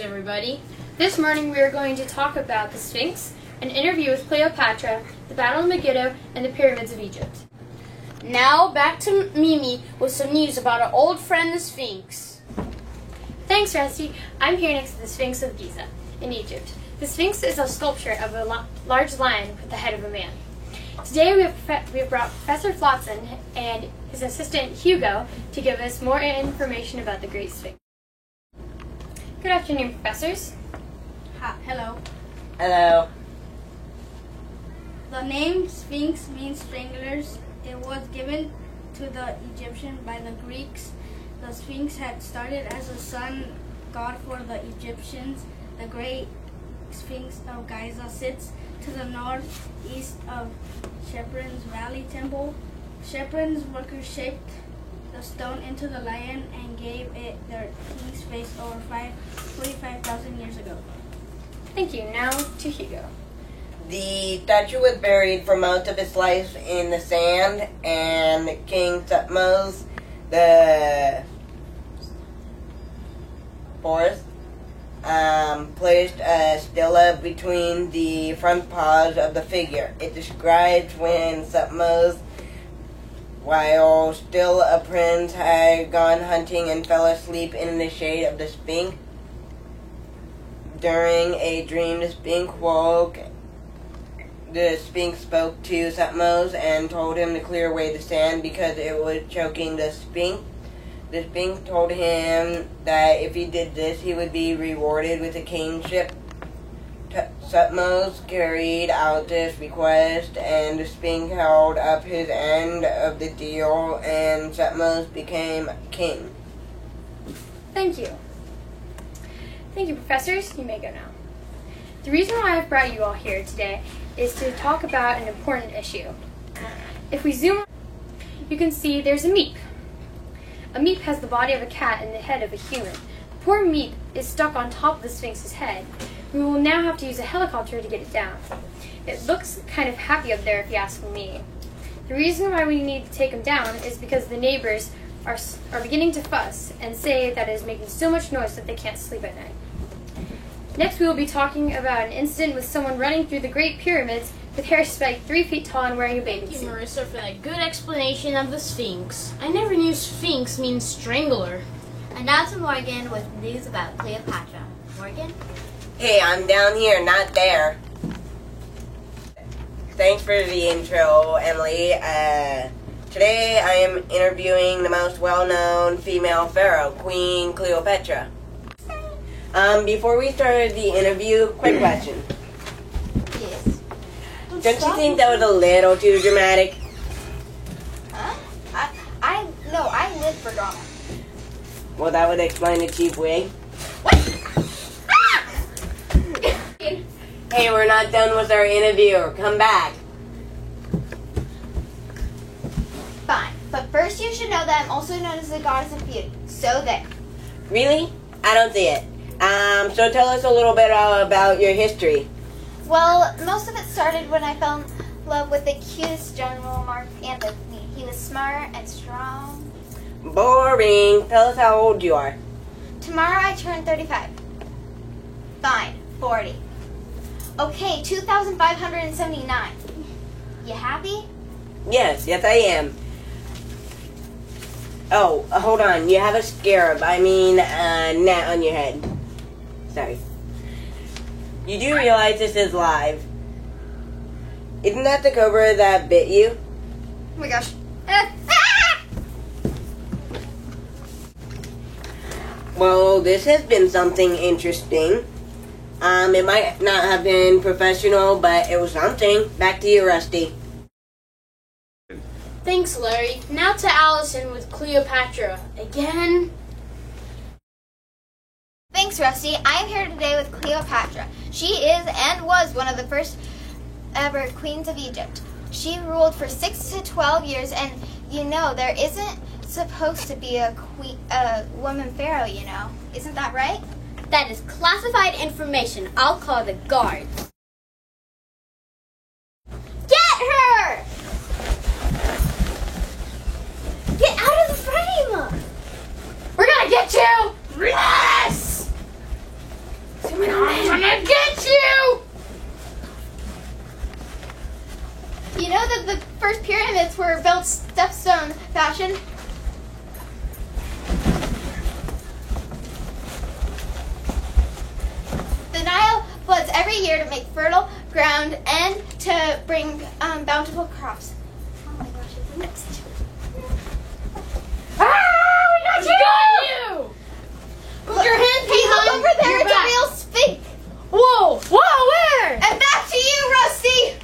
everybody. This morning we are going to talk about the Sphinx, an interview with Cleopatra, the Battle of Megiddo, and the Pyramids of Egypt. Now back to Mimi with some news about our old friend the Sphinx. Thanks, Rusty. I'm here next to the Sphinx of Giza in Egypt. The Sphinx is a sculpture of a large lion with the head of a man. Today we have brought Professor Flotsam and his assistant Hugo to give us more information about the Great Sphinx. Good afternoon, professors. Hello. Hello. The name Sphinx means stranglers. It was given to the Egyptian by the Greeks. The Sphinx had started as a sun god for the Egyptians. The Great Sphinx of Giza sits to the northeast of Chepron's Valley Temple. Chepron's workers shaped the stone into the lion and gave it their king's face over 45,000 years ago. Thank you. Now to Hugo. The statue was buried for most of its life in the sand, and King Thutmose the Fourth placed a stela between the front paws of the figure. It describes when Thutmose, while still a prince, had gone hunting and fell asleep in the shade of the Sphinx. During a dream, the Sphinx woke. The Sphinx spoke to Thutmose and told him to clear away the sand because it was choking the Sphinx. The Sphinx told him that if he did this, he would be rewarded with a kingship. Thutmose carried out this request, and the Sphinx held up his end of the deal, and Thutmose became king. Thank you. Thank you, professors. You may go now. The reason why I've brought you all here today is to talk about an important issue. If we zoom, you can see there's a meep. A meep has the body of a cat and the head of a human. The poor meep is stuck on top of the Sphinx's head. We will now have to use a helicopter to get it down. It looks kind of happy up there if you ask me. The reason why we need to take him down is because the neighbors are beginning to fuss and say that it is making so much noise that they can't sleep at night. Next we will be talking about an incident with someone running through the Great Pyramids with hair spiked 3 feet tall and wearing a bathing Thank you, suit. Marissa, for that good explanation of the Sphinx. I never knew Sphinx means strangler. And now to Morgan with news about Cleopatra. Morgan? Hey, I'm down here, not there. Thanks for the intro, Emily. Today I am interviewing the most well-known female pharaoh, Queen Cleopatra. Before we started the interview, quick question. Yes. Don't you think that was a little too dramatic? Huh? I live for drama. Well, that would explain the cheap wig. Hey, we're not done with our interview. Come back. Fine. But first you should know that I'm also known as the goddess of beauty. So there. Really? I don't see it. So tell us a little bit about your history. Well, most of it started when I fell in love with the cutest general, Mark Antony. He was smart and strong. Boring. Tell us how old you are. Tomorrow I turn 35. Fine. 40. Okay, 2,579. You happy? Yes, I am. Oh, hold on. You have a scarab. Gnat on your head. Sorry. You do realize this is live. Isn't that the cobra that bit you? Oh my gosh. Well, this has been something interesting. It might not have been professional, but it was something. Back to you, Rusty. Thanks, Larry. Now to Allison with Cleopatra. Again? Thanks, Rusty. I am here today with Cleopatra. She is and was one of the first ever queens of Egypt. She ruled for 6 to 12 years, and there isn't supposed to be a woman pharaoh, Isn't that right? That is classified information. I'll call the guards. Get her! Get out of the frame! We're gonna get you! Yes! You know that the first pyramids were built stepstone fashion? The Nile floods every year to make fertile ground and to bring bountiful crops. Oh my gosh, it's next. We got you! Put your hands Hey, look behind over there, your it's a back. real sphinx. Whoa! Where? And back to you, Rusty!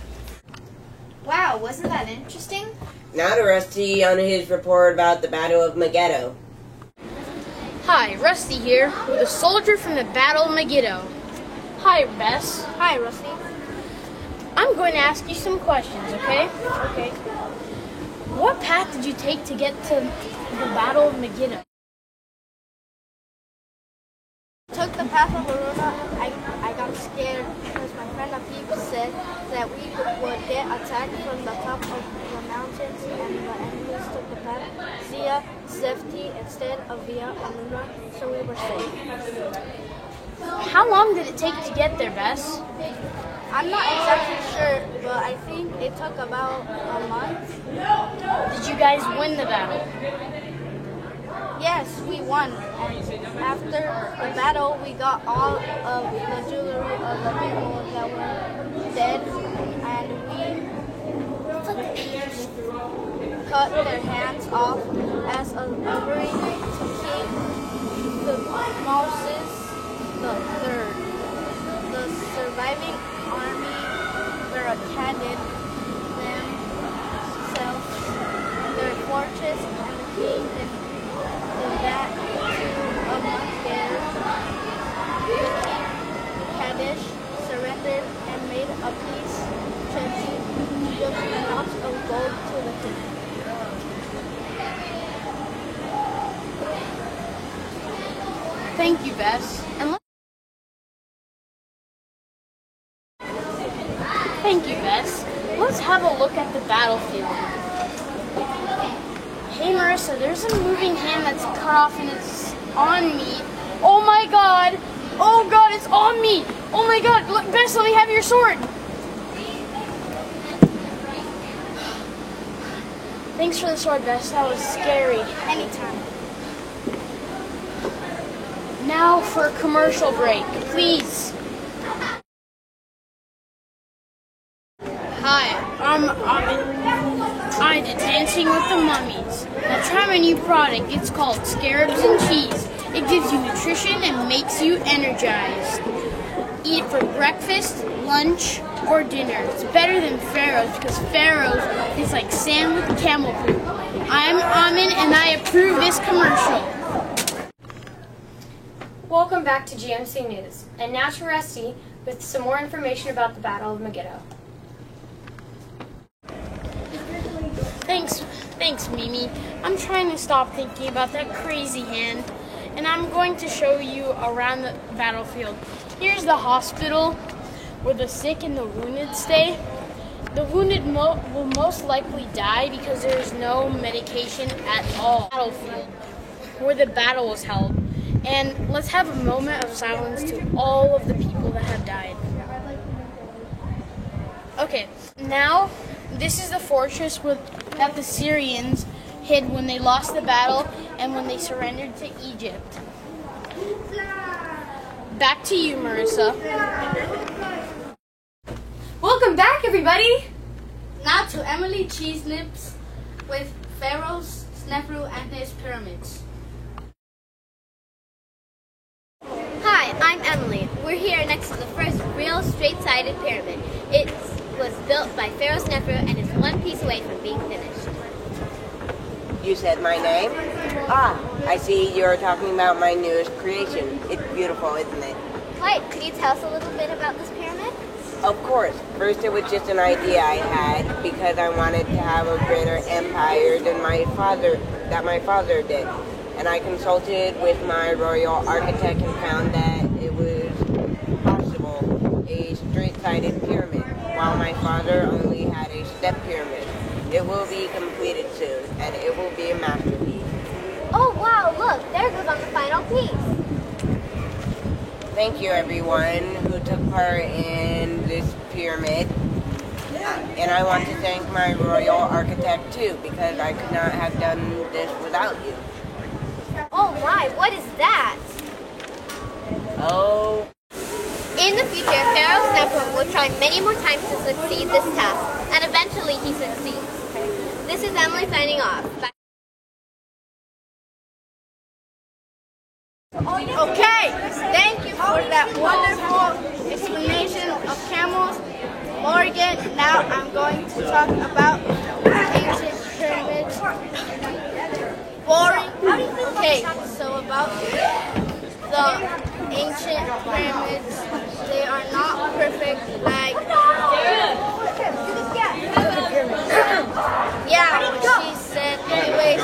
Wow, wasn't that interesting? Now to Rusty on his report about the Battle of Megiddo. Hi, Rusty here, with a soldier from the Battle of Megiddo. Hi, Bess. Hi, Rusty. I'm going to ask you some questions, okay? Okay. What path did you take to get to the Battle of Megiddo? Took the path of Aruna. I got scared because my friend Apib said that we would get attacked from the top of the mountains, and the enemies took the path via Zefti instead of via Aruna, so we were safe. How long did it take to get there, Bess? I'm not exactly sure, but I think it took about a month. Did you guys win the battle? Yes, we won. And after the battle, we got all of the jewelry of the people that were dead, and we cut their hands off as a offering to King Thutmose III. The surviving army barricaded themselves in their fortress, and the king did that 2 months later. The king Kadesh surrendered and made a peace treaty with lots of gold to the king. Thank you, Bess. Thank you, Bess. Let's have a look at the battlefield. Hey, Marissa, there's a moving hand that's cut off and it's on me. Oh my God! Oh God, it's on me! Oh my God! Look, Bess, let me have your sword. Thanks for the sword, Bess. That was scary. Anytime. Now for a commercial break, please. Hi, I'm I did Dancing with the Mummies. Now try my new product. It's called Scarabs and Cheese. It gives you nutrition and makes you energized. Eat it for breakfast, lunch, or dinner. It's better than Pharaoh's because Pharaoh's is like sand with camel poop. I'm Amin and I approve this commercial. Welcome back to GMC News. And now to Rusty with some more information about the Battle of Megiddo. Thanks, Mimi. I'm trying to stop thinking about that crazy hand, and I'm going to show you around the battlefield. Here's the hospital where the sick and the wounded stay. The wounded will most likely die because there is no medication at all. Battlefield where the battle was held. And let's have a moment of silence to all of the people that have died. Okay, now this is the fortress that the Syrians hid when they lost the battle and when they surrendered to Egypt. Back to you, Marissa. Welcome back, everybody! Now to Emily Cheese Nips with Pharaoh's Snefru and his pyramids. Hi, I'm Emily. We're here next to the first real straight-sided pyramid. It was built by Pharaoh Snefru and is one piece away from being finished. You said my name? Ah, I see you're talking about my newest creation. It's beautiful, isn't it? Right, could you tell us a little bit about this pyramid? Of course. First it was just an idea I had because I wanted to have a greater empire than my father did. And I consulted with my royal architect and found that it was possible, a straight-sided pyramid, while my father only had a step pyramid. It will be completed soon, and it will be a masterpiece. Oh wow, look, there goes on the final piece. Thank you everyone who took part in this pyramid. And I want to thank my royal architect too, because I could not have done this without you. Oh my, what is that? Oh. In the future, Pharaoh Snefru will try many more times to succeed this task, and eventually he succeeds. This is Emily signing off. Bye. Okay, thank you for that wonderful explanation of camels, Morgan. Now I'm going to talk about ancient pyramids. Boring. Okay, so about the ancient pyramids, they are not perfect like yeah, she said. Anyways,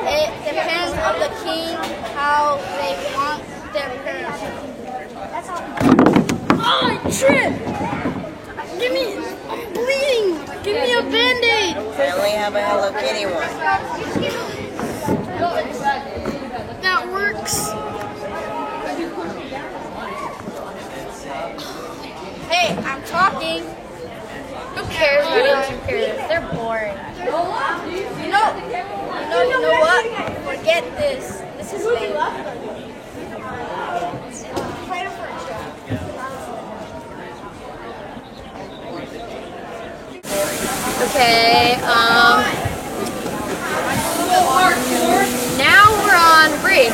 it depends on the king how they want their pyramid. Oh, I tripped! I'm bleeding! Give me a band-aid! I only have a Hello Kitty one. That works. Hey, I'm talking. Who cares about ancient pyramids? They're boring. You know what? Forget this. This is lame. Okay, now we're on break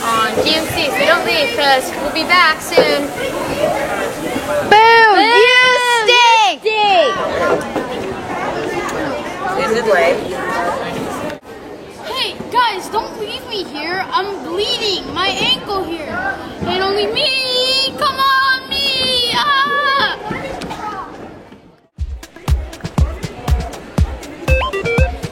on GMC, so don't leave because we'll be back soon. Boom! You stink! This is lame. Hey, guys, don't leave me here. I'm bleeding. My ankle here. And only me. Come on, me. Ah!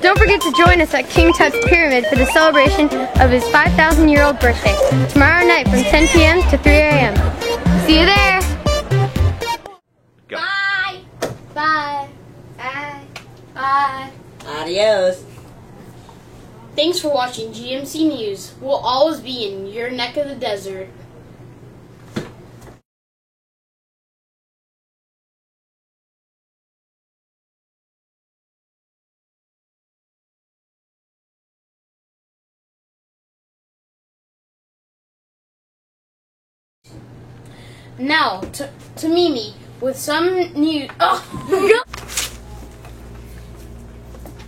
Don't forget to join us at King Tut's Pyramid for the celebration of his 5,000-year-old birthday, tomorrow night from 10 p.m. to 3 a.m. See you there! Go. Bye! Bye! Bye! Bye! Adios. Thanks for watching GMC News. We'll always be in your neck of the desert. Now, to Mimi with some news. Oh.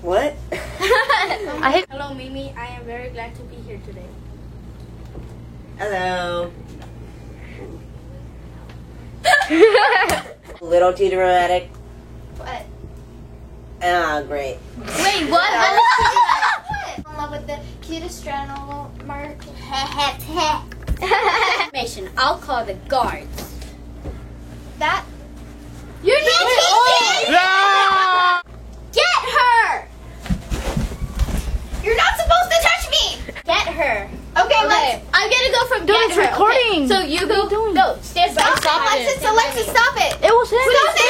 What? Hello, Mimi. I am very glad to be here today. Hello. Little too dramatic. What? Ah, great. Wait, what? I was in love with the cutest straddle mark. Information. I'll call the guards. That. You're not Get her! You're not supposed to touch me! Get her. Okay. I'm gonna go from Don't, get it's her. recording. Okay. So you go. Go. Stand by. Stop it, Alexis, stop it! It was him. Stop it!